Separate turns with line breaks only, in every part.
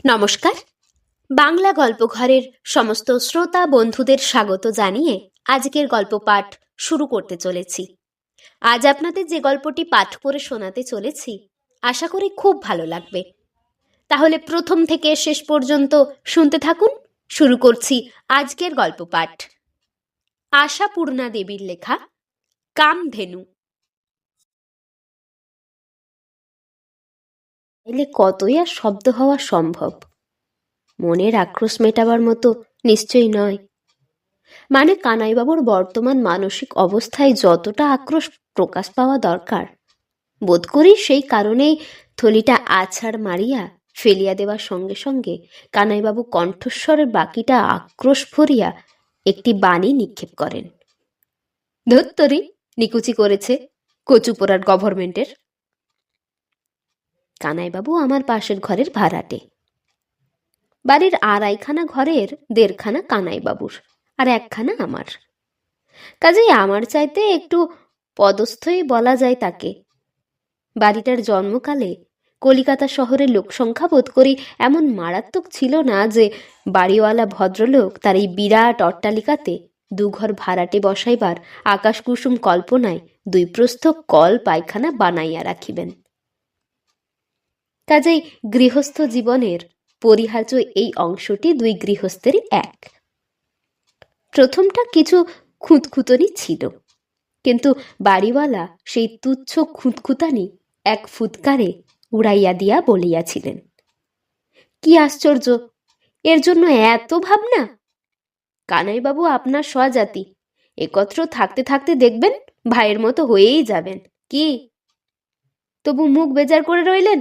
নমস্কার। বাংলা গল্পঘরের সমস্ত শ্রোতা বন্ধুদের স্বাগত জানিয়ে আজকের গল্প পাঠ শুরু করতে চলেছি। আজ আপনাদের যে গল্পটি পাঠ করে শোনাতে চলেছি আশা করি খুব ভালো লাগবে। তাহলে প্রথম থেকে শেষ পর্যন্ত শুনতে থাকুন। শুরু করছি আজকের গল্প পাঠ। আশাপূর্ণা দেবীর লেখা কামধেনু। এলে কতই আর শব্দ হওয়া সম্ভব? মনের আক্রোশ মেটাবার মতো নিশ্চয়ই নয়। মানে কানাইবাবুর বর্তমান মানসিক অবস্থায় যতটা আক্রোশ প্রকাশ পাওয়া দরকার, বোধ করি সেই কারণেই থলিটা আছাড় মারিয়া ফেলিয়া দেওয়ার সঙ্গে সঙ্গে কানাইবাবু কণ্ঠস্বরের বাকিটা আক্রোশ ভরিয়া একটি বাণী নিক্ষেপ করেন। ধুত্তরি, নিকুচি করেছে কচুপোড়ার গভর্নমেন্টের। কানাইবাবু আমার পাশের ঘরের ভাড়াটে। বাড়ির আড়াইখানা ঘরের দেড়খানা কানাইবাবুর আর একখানা আমার। কাজেই আমার চাইতে একটু পদস্থই বলা যায় তাকে। বাড়িটার জন্মকালে কলিকাতা শহরের লোকসংখ্যা বোধ করি এমন মারাত্মক ছিল না যে বাড়িওয়ালা ভদ্রলোক তার এই বিরাট অট্টালিকাতে দুঘর ভাড়াটে বসাইবার আকাশকুসুম কল্পনায় দুই প্রস্থ কল পায়খানা বানাইয়া রাখিবেন। কাজেই গৃহস্থ জীবনের পরিহার্য এই অংশটি দুই গৃহস্থেরই এক। প্রথমটা কিছু খুঁতখুঁতনি ছিল, কিন্তু বাড়িওয়ালা সেই তুচ্ছ খুঁতখুঁতানি এক ফুৎকারে উড়াইয়া দিয়া বলিয়াছিলেন, কি আশ্চর্য, এর জন্য এত ভাবনা? কানাইবাবু আপনার স্বজাতি, একত্র থাকতে থাকতে দেখবেন ভাইয়ের মতো হয়েই যাবেন। কি তবু মুখ বেজার করে রইলেন?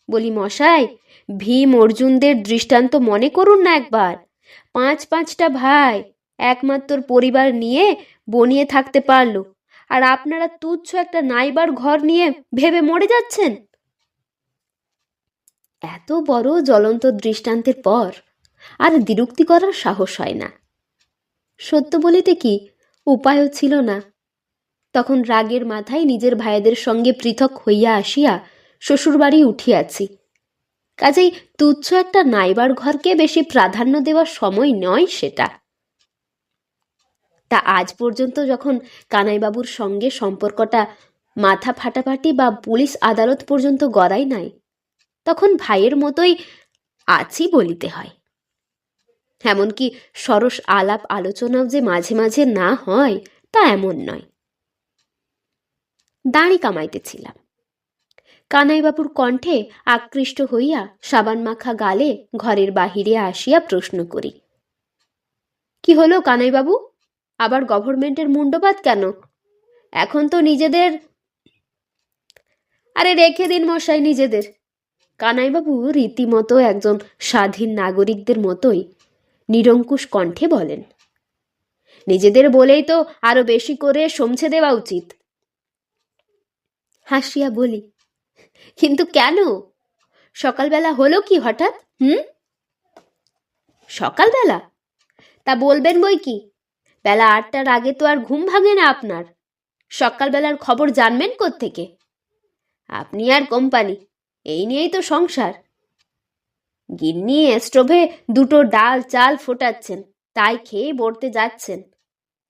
বলি মশাই, ভীম অর্জুনদের দৃষ্টান্ত মনে করুন না একবার। পাঁচটা ভাই একমাত্র পরিবার নিয়ে বনিয়ে থাকতে পারলো, আর আপনারা তুচ্ছ একটা নাইবার ঘর নিয়ে ভেবে মরে যাচ্ছেন। এত বড় জ্বলন্ত দৃষ্টান্তের পর আর দ্বিরুক্তি করার সাহস হয় না। সত্য বলিতে কি, উপায়ও ছিল না। তখন রাগের মাথায় নিজের ভাইদের সঙ্গে পৃথক হইয়া আসিয়া শ্বশুরবাড়ি উঠিয়াছি। কাজেই তুচ্ছ একটা নাইবার ঘরকে বেশি প্রাধান্য দেওয়ার সময় নয় সেটা। তা আজ পর্যন্ত যখন কানাইবাবুর সঙ্গে সম্পর্কটা মাথা ফাটাফাটি বা পুলিশ আদালত পর্যন্ত গড়াই নাই, তখন ভাইয়ের মতোই আছি বলিতে হয়। এমনকি সরস আলাপ আলোচনাও যে মাঝে মাঝে না হয় তা এমন নয়। দাঁড়ি কামাইতেছিলাম। কানাইবাবুর কণ্ঠে আকৃষ্ট হইয়া সাবান মাখা গালে ঘরের বাহিরে আসিয়া প্রশ্ন করি, কি হলো কানাইবাবু, আবার গভর্নমেন্টের মুন্ডপাত কেন? এখন তো নিজেদের। আরে রেখে দিন মশাই নিজেদের। কানাইবাবু রীতিমতো একজন স্বাধীন নাগরিকদের মতোই নিরঙ্কুশ কণ্ঠে বলেন, নিজেদের বলেই তো আরো বেশি করে সমঝে দেওয়া উচিত। হাসিয়া বলি, কিন্তু কেন? সকালবেলা হলো কি হঠাৎ? সকালবেলা? তা বলবেন বই কি, বেলা 8টার আগে তো আর ঘুম ভাঙে না আপনার। সকালবেলার খবর জানবেন কোত্থেকে? আপনি আর কোম্পানি, এই নিয়েই তো সংসার। গিন্নি স্টোভে দুটো ডাল চাল ফোটাচ্ছেন, তাই খেয়ে বর্তে যাচ্ছেন।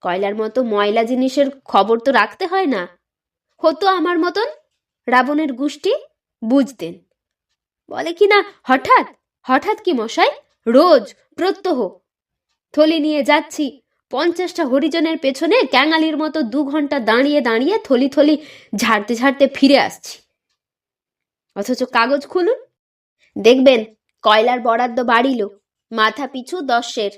কয়লার মতো ময়লা জিনিসের খবর তো রাখতে হয় না। হতো আমার মতন রাবণের গোষ্ঠী, বুঝতেন। বলে কি না হঠাৎ হঠাৎ কি মশাই, রোজ প্রত্যহ থলি নিয়ে যাচ্ছি, 50টা হরিজনের পেছনে ক্যাঙালির মতো 2 ঘন্টা দাঁড়িয়ে দাঁড়িয়ে থলি থলি ঝাড়তে ঝাড়তে ফিরে আসছি। অথচ কাগজ খুলুন, দেখবেন কয়লার বরাদ্দ বাড়িল, মাথা পিছু 10-এর।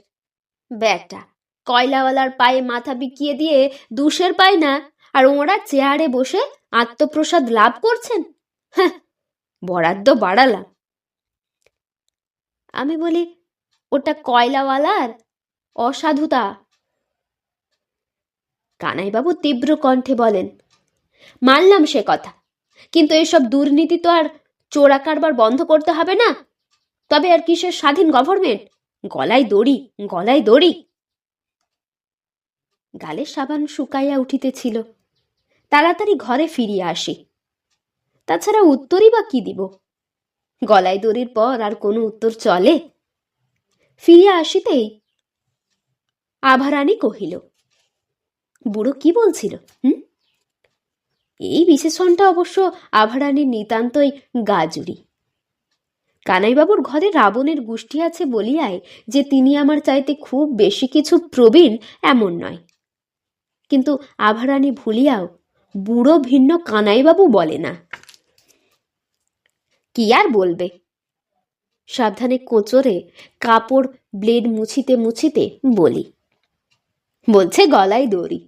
ব্যাটা কয়লাওয়ালার পায়ে মাথা বিকিয়ে দিয়ে 2-এর পায় না, আর ওরা চেয়ারে বসে আত্মপ্রসাদ লাভ করছেন। হ্যাঁ, বরাদ্দ বাড়ালাম। আমি বলি, ওটা কয়লাওয়ালার অসাধুতা। কানাইবাবু তীব্র কণ্ঠে বলেন, মানলাম সে কথা, কিন্তু এসব দুর্নীতি তো আর চোরা কারবার বন্ধ করতে হবে না? তবে আর কিসের স্বাধীন গভর্নমেন্ট? গলায় দড়ি, গলায় দড়ি। গালে সাবান শুকাইয়া উঠিতেছিল। তাড়াতাড়ি ঘরে ফিরিয়া আসি। তাছাড়া উত্তরই বা কি দিব? গলায় দড়ির পর আর কোনো উত্তর চলে? ফিরিয়া আসিতেই আভারানী কহিল, বুড়ো কি বলছিল? এই বিশেষণটা অবশ্য আভারানীর নিতান্তই গাজুরি। কানাইবাবুর ঘরে রাবণের গোষ্ঠী আছে বলিয়ায় যে তিনি আমার চাইতে খুব বেশি কিছু প্রবীণ এমন নয়, কিন্তু আভারানী ভুলিয়াও বুড়ো ভিন্ন কানাইবাবু বলে না। কি আর বলবে? সাবধানে কোঁচরে কাপড় ব্লেড মুছিতে মুছিতে বলি, বলছে গলায় দড়ি।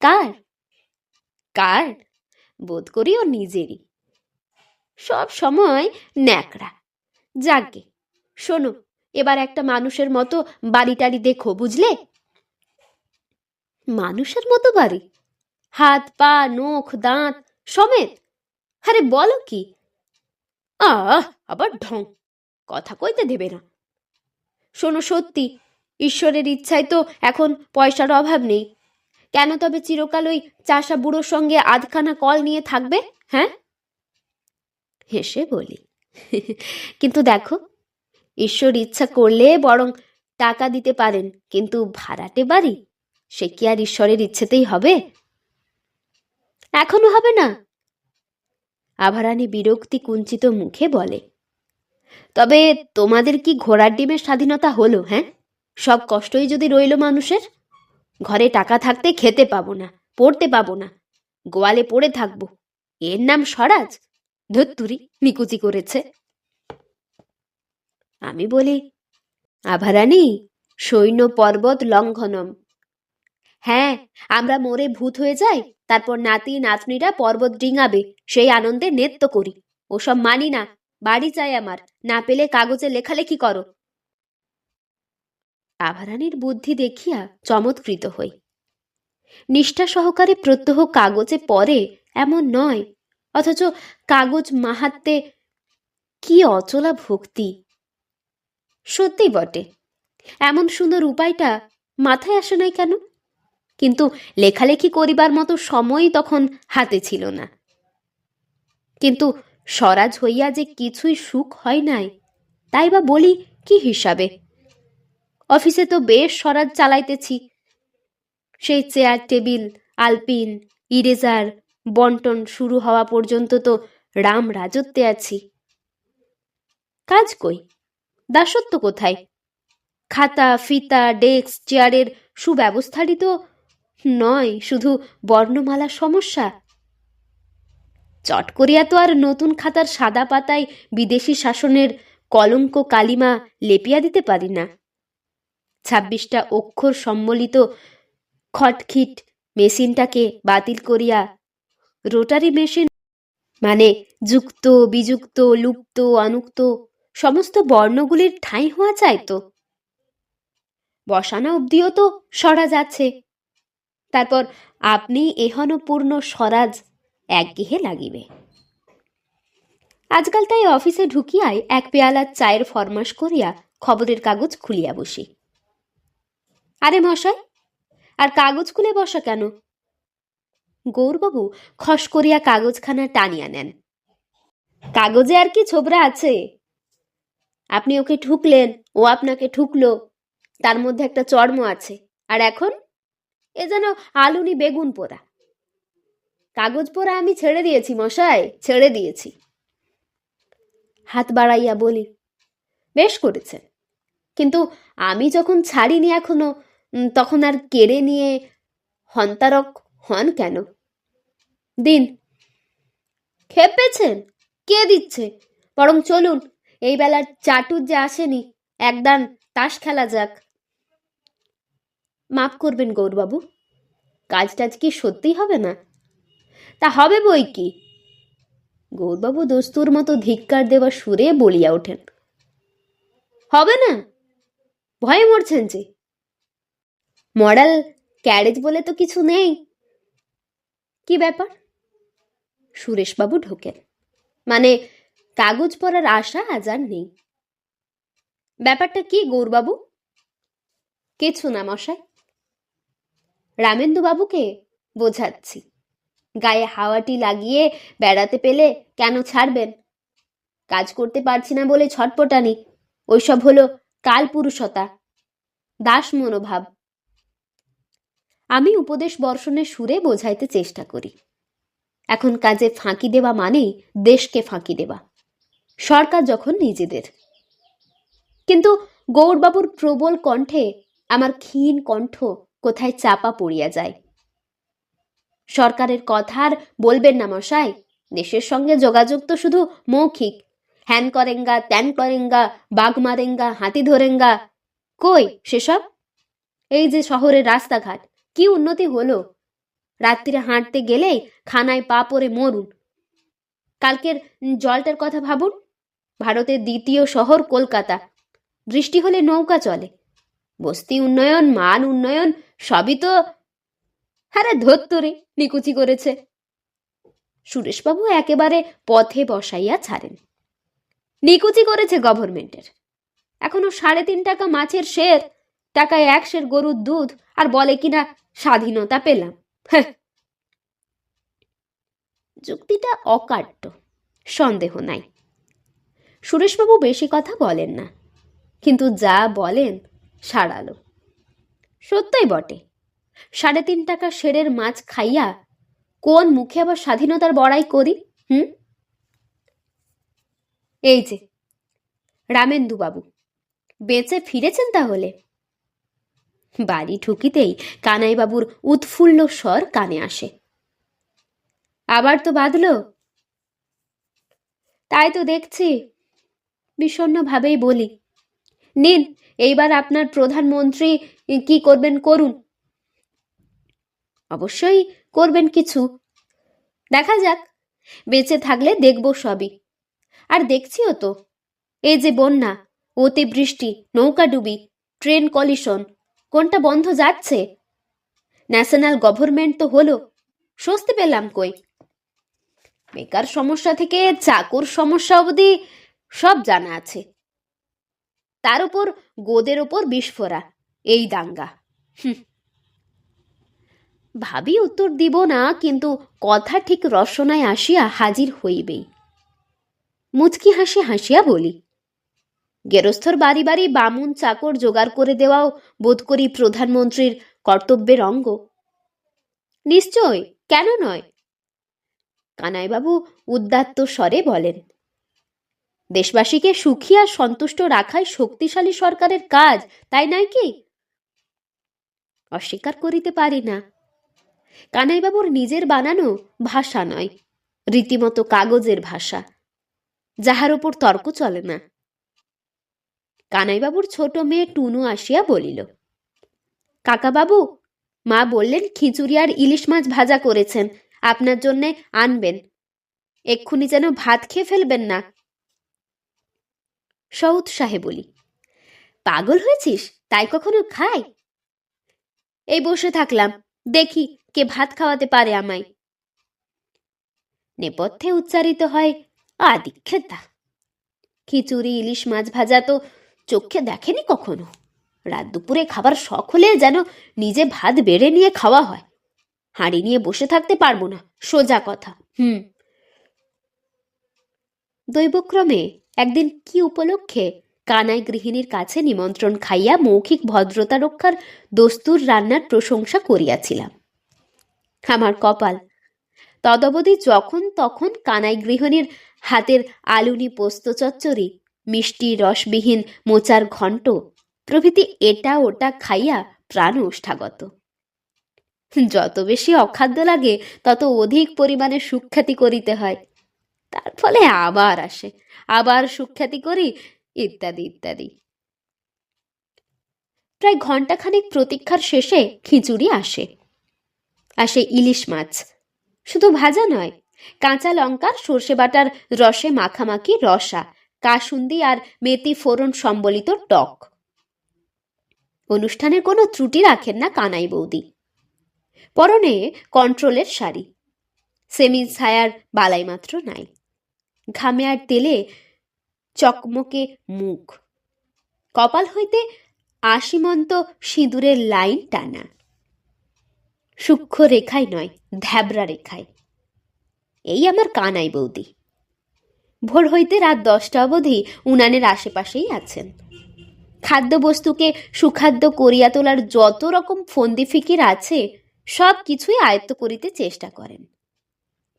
কার? কার? বোধ করি ও নিজেরই। সব সময় ন্যাকড়া। যাকে শোনো, এবার একটা মানুষের মতো বাড়ি টাড়ি দেখো, বুঝলে? মানুষের মতো বাড়ি? হাত পা নখ দাঁত সমেত? আরে বলো কি? আবার ঢং, কথা কইতে দেবে না। শোনো, সত্যি, ঈশ্বরের ইচ্ছায় তো এখন পয়সার অভাব নেই। কেন তবে চিরকাল ওই চাষা বুড়োর সঙ্গে আধখানা কল নিয়ে থাকবে? হ্যাঁ? হেসে বলি, কিন্তু দেখো, ঈশ্বর ইচ্ছা করলে বরং টাকা দিতে পারেন, কিন্তু ভাড়াটে বাড়ি সে কি আর ঈশ্বরের ইচ্ছেতেই হবে? এখনো হবে না? আভারানী বিরক্তি কুঞ্চিত মুখে বলে, তবে তোমাদের কি ঘোড়ার ডিমের স্বাধীনতা হলো? হ্যাঁ, সব কষ্টই যদি রইল মানুষের। ঘরে টাকা থাকতে খেতে পাবো না, পড়তে পাবো না, গোয়ালে পড়ে থাকবো, এর নাম স্বরাজ? ধুত্তুরি, নিকুচি করেছে। আমি বলি, আভারানী, সৈন্য পর্বত লঙ্ঘনম। হ্যাঁ, আমরা মরে ভূত হয়ে যাই, তারপর নাতি নাতনিরা পর্বত ডিঙাবে, সেই আনন্দে নৃত্য করি। ওসব মানি না। বাড়ি চাই আমার, না পেলে কাগজে লেখালেখি করো। আভারানীর বুদ্ধি দেখিয়া চমৎকৃত হই। নিষ্ঠা সহকারে প্রত্যহ কাগজে পড়ে এমন নয়, অথচ কাগজ মাহাত্মে কি অচলা ভক্তি! সত্যি বটে, এমন সুন্দর উপায়টা মাথায় আসে নাই কেন? কিন্তু লেখালেখি করিবার মতো সময়ই তখন হাতে ছিল না। কিন্তু স্বরাজ হইয়া যে কিছুই সুখ হয় নাই, তাই বা বলি কি হিসাবে? অফিসে তো বেশ স্বরাজ চালাইতেছি। সেই চেয়ার টেবিল, আলপিন, ইরেজার বন্টন শুরু হওয়া পর্যন্ত তো রাম রাজত্বে আছি। কাজ কই? দাসত্ব কোথায়? খাতা ফিতা ডেস্ক চেয়ারের সুব্যবস্থারই তো নয়, শুধু বর্ণমালা সমস্যা। চট করিয়া তো আর নতুন খাতার সাদা পাতায় বিদেশি শাসনের কলঙ্ক কালিমা লেপিয়া দিতে পারি না। 26টা অক্ষর সম্বলিত খটখিট মেশিনটাকে বাতিল করিয়া রোটারি মেশিন, মানে যুক্ত বিযুক্ত লুপ্ত অনুক্ত সমস্ত বর্ণগুলির ঠাঁই হওয়া চাই তো। বসানো অবধিও তো স্বরাজ আছে। তারপর আপনি এহনপূর্ণ স্বরাজ একগেহে লাগিবে। আজকাল তাই অফিসে ঢুকিয়াই এক পেয়ালা চায়ের ফরমাস করিয়া খবরের কাগজ খুলিয়া বসি। আরে মশাই, আর কাগজ খুলে বসা কেন? গৌরবাবু খস করিয়া কাগজখানা টানিয়া নেন। কাগজে আর কি ছোবরা আছে? আপনি ওকে ঠুকলেন, ও আপনাকে ঠুকলো, তার মধ্যে একটা চর্ম আছে। আর এখন এ যেন আলুনি বেগুন পোড়া। কাগজ পোড়া আমি ছেড়ে দিয়েছি মশাই, ছেড়ে দিয়েছি। হাত বাড়াইয়া বলি, বেশ করেছেন, কিন্তু আমি যখন ছাড়িনি এখনো, তখন আর কেড়ে নিয়ে হন্তারক হন কেন? দিন। খেপেছেন? কে দিচ্ছে? বরং চলুন, এই বেলার চাটুর যে আসেনি, একদান তাস খেলা যাক। মাফ করবেন গৌরবাবু, কাজটাজ কি সত্যিই হবে না? তা হবে বই কি। গৌরবাবু দস্তুর মতো ধিক্কার দেওয়া সুরে বলিয়া ওঠেন, হবে না? ভয়ে মরছেন যে? মরাল ক্যারেজ বলে তো কিছু নেই। কি ব্যাপার? সুরেশবাবু ঢোকেন। মানে কাগজ পড়ার আশা আজ আর নেই। ব্যাপারটা কি গৌরবাবু? কিছু না মশাই, রামেন্দুবাবুকে বোঝাচ্ছি। গায়ে হাওয়াটি লাগিয়ে বেড়াতে পেলে কেন ছাড়বেন? কাজ করতে পারছি না বলে ছটপটানি, ওইসব হলো কালপুরুষতা, দাস মনোভাব। আমি উপদেশ বর্ষণের সুরে বোঝাইতে চেষ্টা করি, এখন কাজে ফাঁকি দেওয়া মানেই দেশকে ফাঁকি দেওয়া, সরকার যখন নিজেদের। কিন্তু গৌরবাবুর প্রবল কণ্ঠে আমার ক্ষীণ কণ্ঠ কোথায় চাপা পড়িয়া যায়। সরকারের কথা আর বলবেন না মশাই, দেশের সঙ্গে যোগাযোগ তো শুধু মৌখিক, হ্যান করেঙ্গা, ত্যান করেঙ্গা, বাঘ মারেঙ্গা, হাতি ধরেঙ্গা, কই সেসব? এই যে শহরের রাস্তাঘাট, কি উন্নতি হলো? রাত্রিরে হাঁটতে গেলেই খানায় পা পড়ে মরুন। কালকের জলটার কথা ভাবুন, ভারতের দ্বিতীয় শহর কলকাতা, বৃষ্টি হলে নৌকা চলে। বস্তি উন্নয়ন, মান উন্নয়ন, সবই তো হারে ধত্তরে নিকুচি করেছে। সুরেশবাবু একেবারে পথে বসাইয়া ছাড়েন। নিকুচি করেছে গভর্নমেন্টের। এখনো 3.5 টাকা মাছের সের, টাকায় 1 সের গরুর দুধ, আর বলে কিনা স্বাধীনতা পেলাম। যুক্তিটা অকাট্য, সন্দেহ নাই। সুরেশবাবু বেশি কথা বলেন না, কিন্তু যা বলেন সারালো। সত্যই বটে, 3.5 টাকা সেরের মাছ খাইয়া কোন মুখে আবার স্বাধীনতার বড়াই করি? এই যে রামেন্দু বাবু বেঁচে ফিরেছেন তাহলে? বাড়ি ঢুকিতেই কানাইবাবুর উৎফুল্ল স্বর কানে আসে। আবার তো বাঁধল? তাই তো দেখছি। বিষণ্ণভাবেই বলি, নিন, এইবার আপনার প্রধানমন্ত্রী কি করবেন করুন। অবশ্যই করবেন কিছু, দেখা যাক, বেঁচে থাকলে দেখব সবই। আর দেখছিও তো, এই যে বন্যা, অতিবৃষ্টি, নৌকাডুবি, ট্রেন কলিশন, কোনটা বন্ধ যাচ্ছে? ন্যাশনাল গভর্নমেন্ট তো হলো, স্বস্তি পেলাম কই? বেকার সমস্যা থেকে চাকর সমস্যা অবধি সব জানা আছে। তার উপর গোদের ওপর বিস্ফোরা, এই দাঙ্গা। ভাবি উত্তর দিব না, কিন্তু কথা ঠিক রসনায় আসিয়া হাজির হইবেই। মুচকি হাসি হাসিয়া বলি, গেরস্থর বাড়ি বাড়ি বামুন চাকর জোগাড় করে দেওয়াও বোধ করি প্রধানমন্ত্রীর কর্তব্যের অঙ্গ। নিশ্চয়, কেন নয়? কানাইবাবু উদাত্ত স্বরে বলেন, দেশবাসীকে সুখী আর সন্তুষ্ট রাখাই শক্তিশালী সরকারের কাজ, তাই নয় কি? অস্বীকার করিতে পারি না। কানাইবাবুর নিজের বানানো ভাষা নয়, রীতিমতো কাগজের ভাষা, যাহার উপর তর্ক চলে না। কানাইবাবুর ছোট মেয়ে টুনু আসিয়া বলিল, কাকাবাবু, মা বললেন খিচুড়ি আর ইলিশ মাছ ভাজা করেছেন, আপনার জন্যে আনবেন, এক্ষুনি যেন ভাত খেয়ে ফেলবেন না। সউৎসাহে বলি, পাগল হয়েছিস? তাই কখনো খাই? এই বসে থাকলাম, দেখি কে ভাত খাওয়াতে পারে আমায়। নেপথ্যে উচ্চারিত হয়, আদিক্ষেতা। খিচুড়ি ইলিশ মাছ ভাজা তো চোখে দেখেনি কখনো। রাত দুপুরে খাবার শখ হলে যেন নিজে ভাত বেড়ে নিয়ে খাওয়া হয়। হাঁড়ি নিয়ে বসে থাকতে পারবো না, সোজা কথা। দৈবক্রমে একদিন কি উপলক্ষে কানাই গৃহিণীর কাছে নিমন্ত্রণ খাইয়া মৌখিক ভদ্রতা রক্ষার দস্তুর রান্নার প্রশংসা করিয়াছিলাম। আমার কপাল, তদবধি যখন তখন কানাই গৃহিণীর হাতের আলুনি পোস্ত চচ্চড়ি, মিষ্টি রসবিহীন মোচার ঘণ্ট প্রভৃতি এটা ওটা খাইয়া প্রাণ ওষ্ঠাগত। যত বেশি অখাদ্য লাগে তত অধিক পরিমাণে সুখ্যাতি করিতে হয়, তার ফলে আবার আসে, আবার সুখ্যাতি করি, ইত্যাদি ইত্যাদি। প্রায় ঘণ্টাখানেক প্রতীক্ষার শেষে খিচুড়ি আসে। আসে ইলিশ মাছ, শুধু ভাজা নয়, কাঁচা লঙ্কার সর্ষে বাটার রসে মাখামাখি রসা, কাসুন্দি আর মেথি ফোড়ন সম্বলিত টক। অনুষ্ঠানের কোনো ত্রুটি রাখেন না কানাই বৌদি। পরনে কন্ট্রোলের শাড়ি, সেমি ছায়ার বালাই মাত্র নাই, ঘামে আর তেলে চকমকে মুখ, কপাল হইতে আশিমন্ত সিঁদুরের লাইন টানা, সূক্ষ্ম রেখায় নয়, ধ্যাবরা রেখায়। এই আমার কানাই বৌদি। ভোর হইতে রাত 10টা অবধি উনানের আশেপাশেই আছেন। খাদ্যবস্তুকে সুখাদ্য করিয়া তোলার যত রকম ফন্দি ফিকির আছে সব কিছুই আয়ত্ত করিতে চেষ্টা করেন।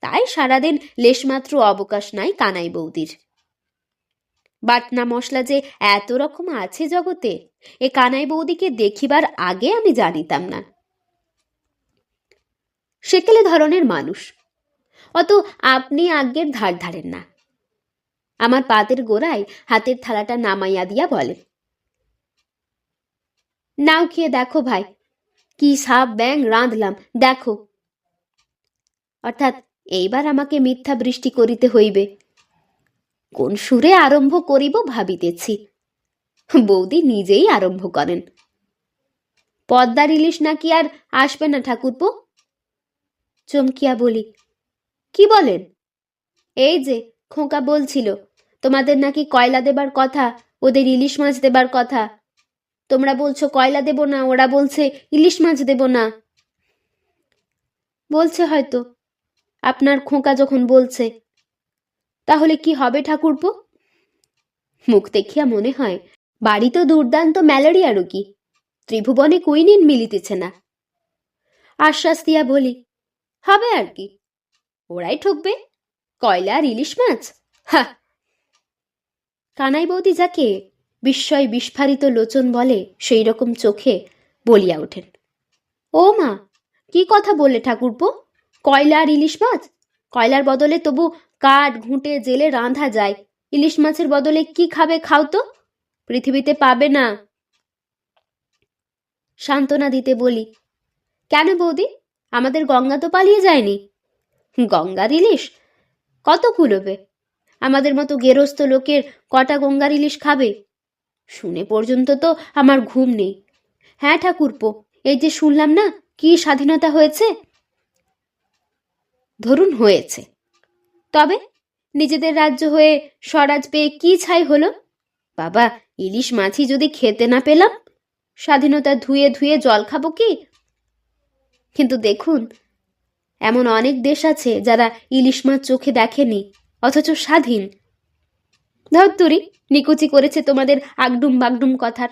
তাই সারাদিন লেশমাত্র অবকাশ নাই কানাই বৌদির। বাটনা মশলা যে এত রকম আছে জগতে, এ কানাই বৌদিকে দেখিবার আগে আমি জানিতাম না। সেকেলে ধরনের মানুষ, অত আপনি আজ্ঞের ধার ধারেন না। আমার পাতের গোড়ায় হাতের থালাটা নামাইয়া দিয়া বলে, নাও খেয়ে দেখো ভাই, কি সাপ ব্যাং রাঁধলাম দেখো। অর্থাৎ এইবার আমাকে মিথ্যা বৃষ্টি করিতে হইবে। কোন সুরে আরম্ভ করিব ভাবিতেছি। বৌদি নিজেই আরম্ভ করেন, পদ্মার ইলিশ নাকি আর আসবে না ঠাকুরপো। চমকিয়া বলি, কি বলেন? এই যে খোকা বলছিল তোমাদের নাকি কয়লা দেবার কথা, ওদের ইলিশ মাছ দেবার কথা। তোমরা বলছো কয়লা দেব না, ওরা বলছে ইলিশ মাছ দেব না। বলছে হয়তো, আপনার খোকা যখন বলছে। তাহলে কি হবে ঠাকুরপো? মুখ দেখিয়া মনে হয় বাড়ি তো দুর্দান্ত ম্যালেরিয়া রোগী, ত্রিভুবনে কুইনিন মিলিতেছে না। আশ্বাস দিয়া বলি, হবে আর কি, ওরাই ঠকবে, কয়লা আর ইলিশ মাছ। হা! কানাই বৌদি যাকে বিস্ময় বিস্ফারিত লোচন বলে সেই রকম চোখে বলিয়া ওঠেন, ও মা, কি কথা বললে ঠাকুরপো? কয়লা আর ইলিশ মাছ? কয়লার বদলে তবু কাঠ ঘুঁটে জেলে রাঁধা যায়, ইলিশ মাছের বদলে কি খাবে খাও তো, পৃথিবীতে পাবে না। সান্ত্বনা দিতে বলি, কেন বৌদি, আমাদের গঙ্গা তো পালিয়ে যায়নি। গঙ্গার ইলিশ কত কুলোবে? আমাদের মতো গেরস্থ লোকের কটা গঙ্গার ইলিশ খাবে? শুনে পর্যন্ত তো আমার ঘুম নেই। হ্যাঁ ঠাকুরপো, এই যে শুনলাম না কি স্বাধীনতা হয়েছে। ধরুন হয়েছে, তবে নিজেদের রাজ্য হয়ে স্বরাজ পেয়ে কি ছাই হলো? বাবা, ইলিশ মাছই যদি খেতে না পেলাম, স্বাধীনতা ধুয়ে ধুয়ে জল খাবো কি? কিন্তু দেখুন, এমন অনেক দেশ আছে যারা ইলিশ মাছ চোখে দেখেনি, অথচ স্বাধীন। ধত্তুরি, নিকুচি করেছে তোমাদের আগডুম বাগডুম কথার।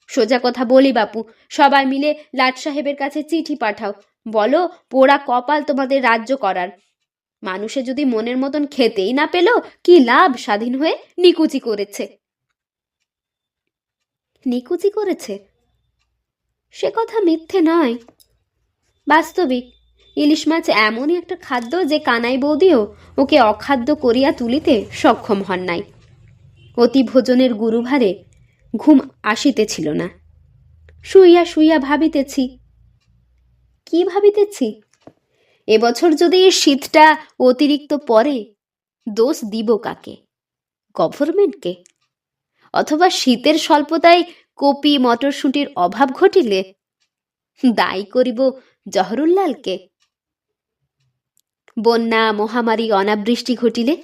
সোজা কথা বলি বাপু, সবাই মিলে লাট সাহেবের কাছে চিঠি পাঠাও, বলো পোড়া কপাল তোমাদের রাজ্য করার। মানুষে যদি মনের মতন খেতেই না পেল, কি লাভ স্বাধীন হয়ে? নিকুচি করেছে। নিকুচি করেছে সে কথা মিথ্যে নয়, বাস্তবিক ইলিশ মাছ এমনই একটা খাদ্য যে কানাই বৌদিও ওকে অখাদ্য করিয়া তুলিতে সক্ষম হন নাই। অতি ভোজনের গুরুভারে ঘুম আসিতেছিল না। শুইয়া শুইয়া ভাবিতেছি। কি ভাবিতেছি? এবছর যদি এই শীতটা অতিরিক্ত পড়ে, দোষ দিব কাকে? গভর্নমেন্টকে? অথবা শীতের স্বল্পতায় কপি মটরশুঁটির অভাব ঘটিলে দায়ী করিব জহরুল্লালকে? বন্যা মহামারী অনাবৃষ্টি ঘটিলে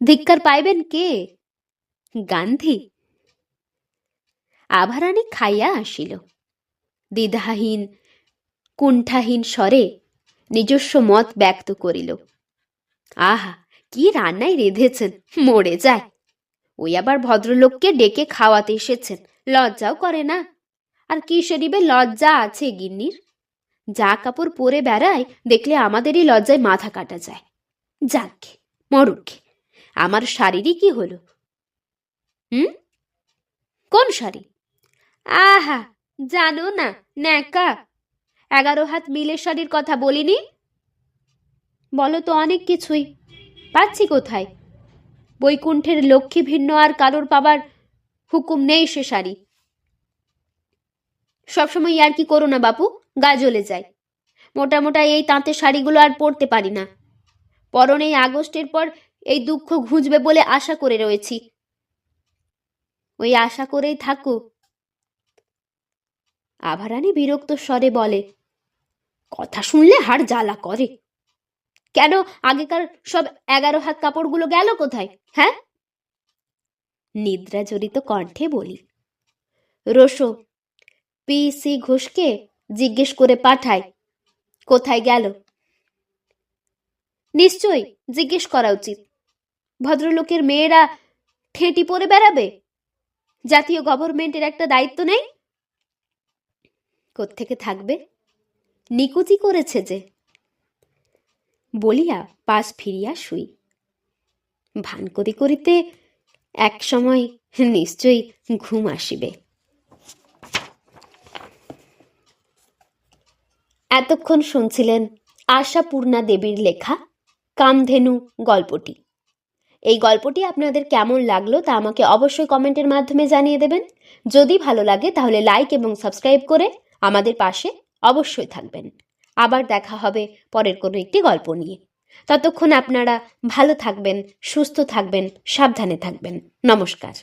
ধিক্কার পাইবেন কে? গান্ধী? আভারানী খাইয়া আসিল, দ্বিধাহীন কুণ্ঠাহীন স্বরে নিজস্ব মত ব্যক্ত করিল। আহা, কি রান্নাই রেঁধেছেন, মরে যায়। ওই আবার ভদ্রলোককে ডেকে খাওয়াতে এসেছেন, লজ্জাও করে না। আর কি সেরিবে লজ্জা আছে গিন্নির? যা কাপড় পরে বেড়ায় দেখলে আমাদেরই লজ্জায় মাথা কাটা যায়। যাকে মরুকে, আমার শাড়িরই কি হলো? কোন শাড়ি? আহা, জানো না ন্যাকা, 11 হাত মিলের শাড়ির কথা বলিনি? বলো তো অনেক কিছুই, পাচ্ছি কোথায়? বৈকুণ্ঠের লক্ষ্মী ভিন্ন আর কারোর পাবার হুকুম নেই সে শাড়ি। সবসময় আর কি করো না বাপু, গা জ্বলে যায়। মোটা মোটা এই তাঁতের শাড়িগুলো আর পরতে পারি না। পরনে এই আগস্টের পর এই দুঃখ ঘুঁজবে বলে আশা করে রয়েছি। ওই আশা করেই থাকো। আভারানী বিরক্ত স্বরে বলে, কথা শুনলে হাড় জ্বালা করে। কেন, আগেকার সব 11 হাত কাপড়গুলো গেল কোথায়? হ্যাঁ? নিদ্রা জড়িত কণ্ঠে বলি, রোশো পিসি ঘোষকে জিজ্ঞেস করে পাঠায় কোথায় গেল। নিশ্চয়ই জিজ্ঞেস করা উচিত। ভদ্রলোকের মেয়েরা ঠেঁটি পরে বেড়াবে? জাতীয় গভর্নমেন্টের একটা দায়িত্ব নেই? কোত্থেকে থাকবে? নিকুচি করেছে যে। বলিয়া পাশ ফিরিয়া শুই। ভান করি করিতে এক সময় নিশ্চয়ই ঘুম আসিবে। এতক্ষণ শুনছিলেন আশাপূর্ণা দেবীর লেখা কামধেনু গল্পটি। এই গল্পটি আপনাদের কেমন লাগলো তা আমাকে অবশ্যই কমেন্টের মাধ্যমে জানিয়ে দেবেন। যদি ভালো লাগে তাহলে লাইক এবং সাবস্ক্রাইব করে আমাদের পাশে অবশ্যই থাকবেন। আবার দেখা হবে পরের কোনো একটি গল্প নিয়ে। ততক্ষণ আপনারা ভালো থাকবেন, সুস্থ থাকবেন, সাবধানে থাকবেন। নমস্কার।